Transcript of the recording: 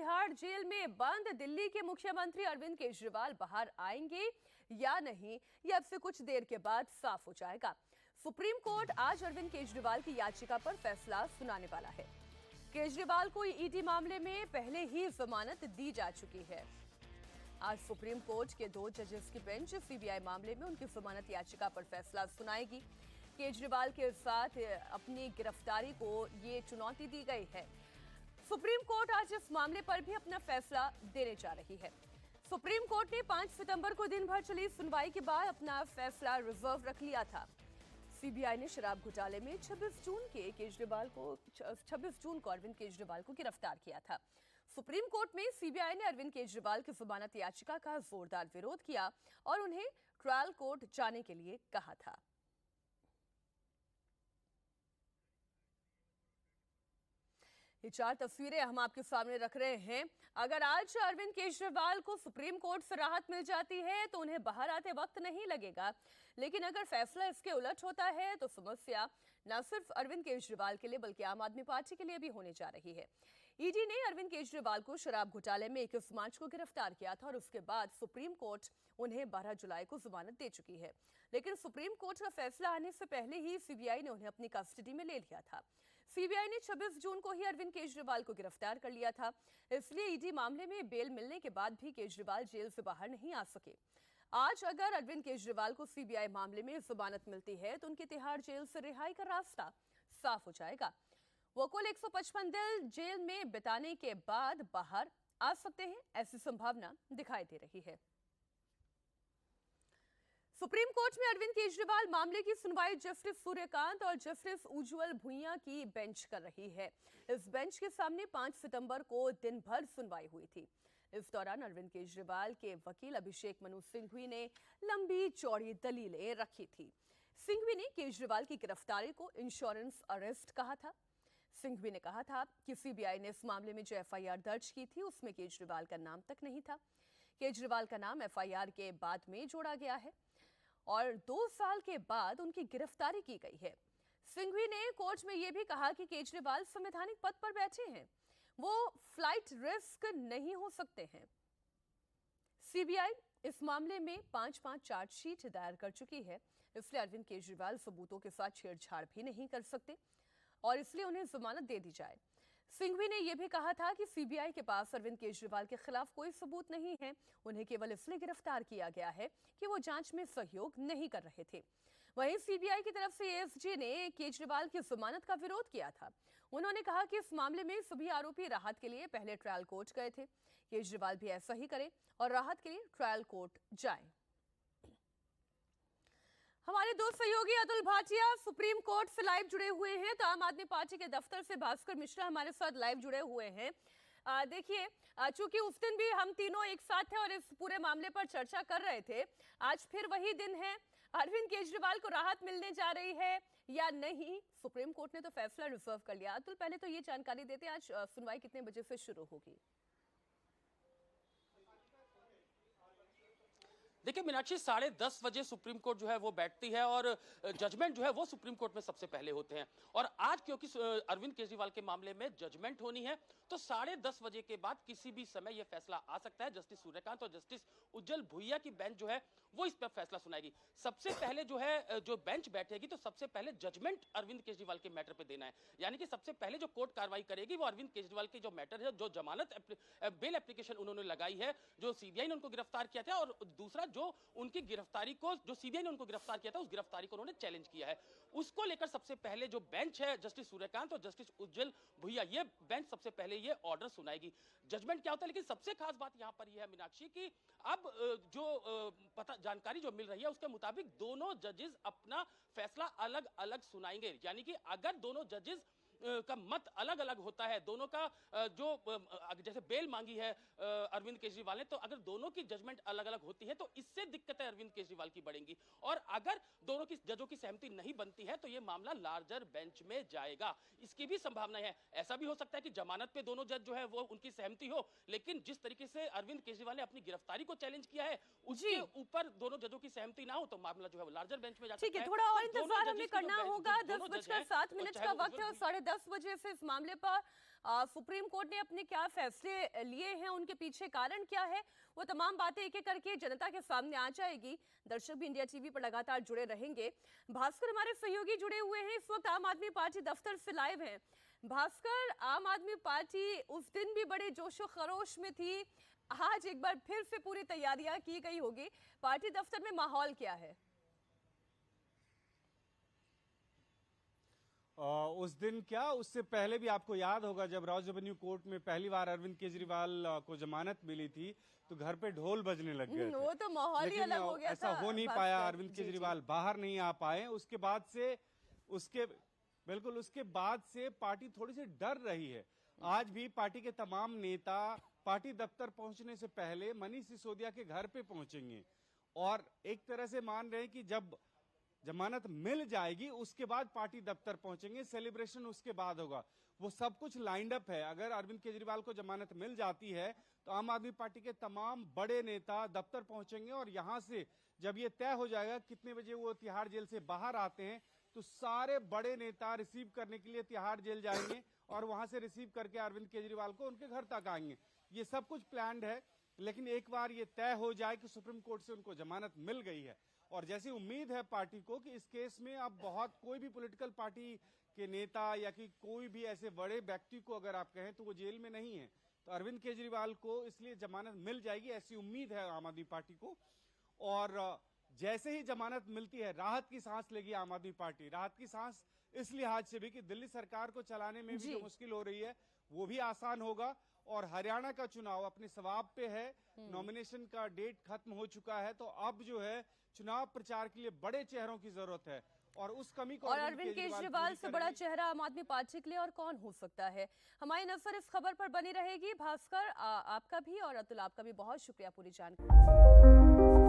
Tihar jail में बंद दिल्ली के मुख्यमंत्री अरविंद केजरीवाल बाहर आएंगे या नहीं, ये अब से कुछ देर के बाद साफ हो जाएगा। सुप्रीम कोर्ट आज अरविंद केजरीवाल की याचिका पर फैसला सुनाने वाला है। केजरीवाल को ईडी मामले में पहले ही जमानत दी जा चुकी है। आज सुप्रीम कोर्ट के 2 जजेस की बेंच सीबीआई मामले में उनकी जमानत याचिका पर फैसला सुनाएगी। केजरीवाल के साथ अपनी गिरफ्तारी को ये चुनौती दी गई है। सुप्रीम कोर्ट आज इस मामले पर भी अपना फैसला देने जा रही है। सुप्रीम कोर्ट ने 5 सितंबर को दिन भर चली सुनवाई के बाद अपना फैसला रिजर्व रख लिया था। सीबीआई ने शराब घोटाले में 26 जून को अरविंद केजरीवाल को गिरफ्तार किया था। सुप्रीम कोर्ट में सीबीआई ने अरविंद केजरीवाल की जमानत याचिका का जोरदार विरोध किया और उन्हें ट्रायल कोर्ट जाने के लिए कहा था। ये 4 तस्वीरें हम आपके सामने रख रहे हैं। अगर आज अरविंद केजरीवाल को सुप्रीम कोर्ट से राहत मिल जाती है तो उन्हें बाहर आते वक्त नहीं लगेगा, लेकिन अगर फैसला इसके उलट होता है तो समस्या न सिर्फ अरविंद केजरीवाल के लिए बल्कि आम आदमी पार्टी के लिए भी होने जा रही है। ईडी ने अरविंद केजरीवाल को शराब घोटाले में 21 मार्च को गिरफ्तार किया था और उसके बाद सुप्रीम कोर्ट उन्हें 12 जुलाई को जमानत दे चुकी है, लेकिन सुप्रीम कोर्ट का फैसला आने से पहले ही सीबीआई ने उन्हें अपनी कस्टडी में ले लिया था। सीबीआई ने 26 जून को ही अरविंद केजरीवाल को गिरफ्तार कर लिया था, इसलिए ईडी मामले में बेल मिलने के बाद भी केजरीवाल जेल से बाहर नहीं आ सके। आज अगर अरविंद केजरीवाल को सीबीआई मामले में जमानत मिलती है तो उनके तिहाड़ जेल से रिहाई का रास्ता साफ हो जाएगा। वो कुल 155 दिन जेल में बिताने के बाद बाहर आ सकते हैं, ऐसी संभावना दिखाई दे रही है। सुप्रीम कोर्ट में अरविंद केजरीवाल मामले की सुनवाई जस्टिस सूर्यकांत और जस्टिस उज्जवल भुइयां की बेंच कर रही है। इस बेंच के सामने 5 सितंबर को दिन भर सुनवाई हुई थी। इस दौरान अरविंद केजरीवाल के वकील अभिषेक मनु सिंघवी ने लंबी चौड़ी दलीलें रखी थी। सिंघवी ने केजरीवाल की गिरफ्तारी को इंश्योरेंस अरेस्ट कहा था। सिंघवी ने कहा था कि सीबीआई ने इस मामले में जो एफआईआर दर्ज की थी उसमें केजरीवाल का नाम तक नहीं था। केजरीवाल का नाम एफआईआर के बाद में जोड़ा गया है और 2 साल के बाद उनकी गिरफ्तारी की गई है। सिंघवी ने कोर्ट में यह भी कहा कि केजरीवाल संवैधानिक पद पर बैठे हैं, वो फ्लाइट रिस्क नहीं हो सकते हैं। सीबीआई इस मामले में 5-5 चार्जशीट दायर कर चुकी है, इसलिए अरविंद केजरीवाल सबूतों के साथ छेड़छाड़ भी नहीं कर सकते और इसलिए उन्हें जमानत दे दी जाए। सिंघवी ने यह भी कहा था कि सीबीआई के पास अरविंद केजरीवाल के खिलाफ कोई सबूत नहीं है, उन्हें केवल इसलिए गिरफ्तार किया गया है कि वो जांच में सहयोग नहीं कर रहे थे। वहीं सीबीआई की तरफ से एएसजी ने केजरीवाल की जमानत का विरोध किया था। उन्होंने कहा कि इस मामले में सभी आरोपी राहत के लिए पहले ट्रायल कोर्ट गए थे, केजरीवाल भी ऐसा ही करें और राहत के लिए ट्रायल कोर्ट जाएं। हमारे 2 सहयोगी अतुल भाटिया सुप्रीम कोर्ट से लाइव जुड़े हुए हैं, तो आम आदमी पार्टी के दफ्तर से भास्कर मिश्रा हमारे साथ लाइव जुड़े हुए हैं। देखिए, चूंकि उस दिन भी हम तीनों एक साथ थे और इस पूरे मामले पर चर्चा कर रहे थे, आज फिर वही दिन है। अरविंद केजरीवाल को राहत मिलने जा रही है या नहीं, सुप्रीम कोर्ट ने तो फैसला रिजर्व कर लिया। अतुल, पहले तो ये जानकारी देते, आज सुनवाई कितने बजे से शुरू होगी? देखिए मीनाक्षी, 10:30 बजे सुप्रीम कोर्ट जो है वो बैठती है और जजमेंट जो है वो सुप्रीम कोर्ट में सबसे पहले होते हैं। और आज क्योंकि अरविंद केजरीवाल के मामले में जजमेंट होनी है तो 10:30 बजे के बाद किसी भी समय यह फैसला आ सकता है। जस्टिस सूर्यकांत और जस्टिस उज्जवल भुइयां की बेंच जो है वो इस पर फैसला सुनाएगी। सबसे पहले जो है जो बेंच बैठेगी तो सबसे पहले जजमेंट अरविंद केजरीवाल के मैटर पर देना है, यानी कि सबसे पहले जो कोर्ट कार्रवाई करेगी वो अरविंद केजरीवाल के जो मैटर है, जो जमानत बेल एप्लीकेशन उन्होंने लगाई है, जो सीबीआई ने उनको गिरफ्तार किया था, और दूसरा जो उनकी गिरफ्तारी को, जो सीबीआई ने उनको गिरफ्तार किया था, उस गिरफ्तारी को उन्होंने चैलेंज किया है, उसको लेकर सबसे पहले जो बेंच है जस्टिस सूर्यकांत और जस्टिस उज्जवल भुइयां, ये बेंच सबसे पहले ये ऑर्डर सुनाएगी। जजमेंट क्या होता है, लेकिन सबसे खास बात यहां पर यह है मीनाक्षी कि अब जो जानकारी जो मिल रही है उसके मुताबिक दोनों जजेस अपना फैसला अलग अलग सुनाएंगे, यानी कि अगर दोनों जजेस का मत अलग अलग होता है, दोनों का जो जैसे बेल मांगी है अरविंद केजरीवाल ने, तो अगर दोनों की जजमेंट अलग अलग होती है तो इससे दिक्कतें अरविंद केजरीवाल की बढ़ेंगी, और अगर दोनों की जजों की सहमति नहीं बनती है तो यह मामला लार्जर बेंच में जाएगा। इसकी भी संभावना है। ऐसा भी हो सकता है कि जमानत पे दोनों जज जो है वो उनकी सहमति हो, लेकिन जिस तरीके से अरविंद केजरीवाल ने अपनी गिरफ्तारी को चैलेंज किया है उसके ऊपर दोनों जजों की सहमति ना हो तो मामला जो है वो लार्जर बेंच में जा सकता है। ठीक है, थोड़ा और इंतजार हमें करना होगा। 10:07 का वक्त है और 10:30 बजे से इस मामले पर सुप्रीम कोर्ट ने अपने क्या फैसले लिए हैं, उनके पीछे कारण क्या है, वो तमाम बातें एक एक करके जनता के सामने आ जाएगी। दर्शक भी इंडिया टीवी पर लगातार जुड़े रहेंगे। भास्कर हमारे सहयोगी जुड़े हुए हैं, इस वक्त आम आदमी पार्टी दफ्तर से लाइव हैं। भास्कर, आम आदमी पार्टी उस दिन भी बड़े जोशो खरोश में थी, आज एक बार फिर से पूरी तैयारियां की गई होगी। पार्टी दफ्तर में माहौल क्या है? उस दिन क्या, उससे पहले भी आपको याद होगा जब रॉज एवेन्यू कोर्ट में पहली बार अरविंद केजरीवाल को जमानत मिली थी तो घर पे ढोल बजने लग गए थे। वो तो माहौल ही अलग हो गया ऐसा था। हो नहीं पाया, अरविंद केजरीवाल बाहर नहीं आ पाए। उसके बाद से पार्टी थोड़ी सी डर रही है। आज भी पार्टी के तमाम नेता पार्टी दफ्तर पहुंचने से पहले मनीष सिसोदिया के घर पे पहुंचेंगे और एक तरह से मान रहे हैं कि जब जमानत मिल जाएगी उसके बाद पार्टी दफ्तर पहुंचेंगे, सेलिब्रेशन उसके बाद होगा। वो सब कुछ लाइंड अप है। अगर अरविंद केजरीवाल को जमानत मिल जाती है तो आम आदमी पार्टी के तमाम बड़े नेता दफ्तर पहुंचेंगे और यहां से जब ये तय हो जाएगा कितने बजे वो तिहाड़ जेल से बाहर आते हैं तो सारे बड़े नेता रिसीव करने के लिए तिहाड़ जेल जाएंगे और वहां से रिसीव करके अरविंद केजरीवाल को उनके घर तक आएंगे। ये सब कुछ प्लान्ड है, लेकिन एक बार ये तय हो जाए कि सुप्रीम कोर्ट से उनको जमानत मिल गई है और जैसी उम्मीद है पार्टी को कि इस केस में अब बहुत कोई भी पॉलिटिकल पार्टी के नेता या कि कोई भी ऐसे बड़े व्यक्ति को अगर आप कहें तो वो जेल में नहीं है, तो अरविंद केजरीवाल को इसलिए जमानत मिल जाएगी, ऐसी उम्मीद है आम आदमी पार्टी को। और जैसे ही जमानत मिलती है राहत की सांस लेगी आम आदमी पार्टी। राहत की सांस इस लिहाज से भी कि दिल्ली सरकार को चलाने में भी जो मुश्किल हो रही है वो भी आसान होगा और हरियाणा का चुनाव अपने सवाब पे है। नॉमिनेशन का डेट खत्म हो चुका है, तो अब जो है चुनाव प्रचार के लिए बड़े चेहरों की जरूरत है और उस कमी को और अरविंद केजरीवाल से बड़ा चेहरा आम आदमी पार्टी के लिए और कौन हो सकता है? हमारी नजर इस खबर पर बनी रहेगी। भास्कर, आपका भी और अतुल आपका भी बहुत शुक्रिया पूरी जानकारी।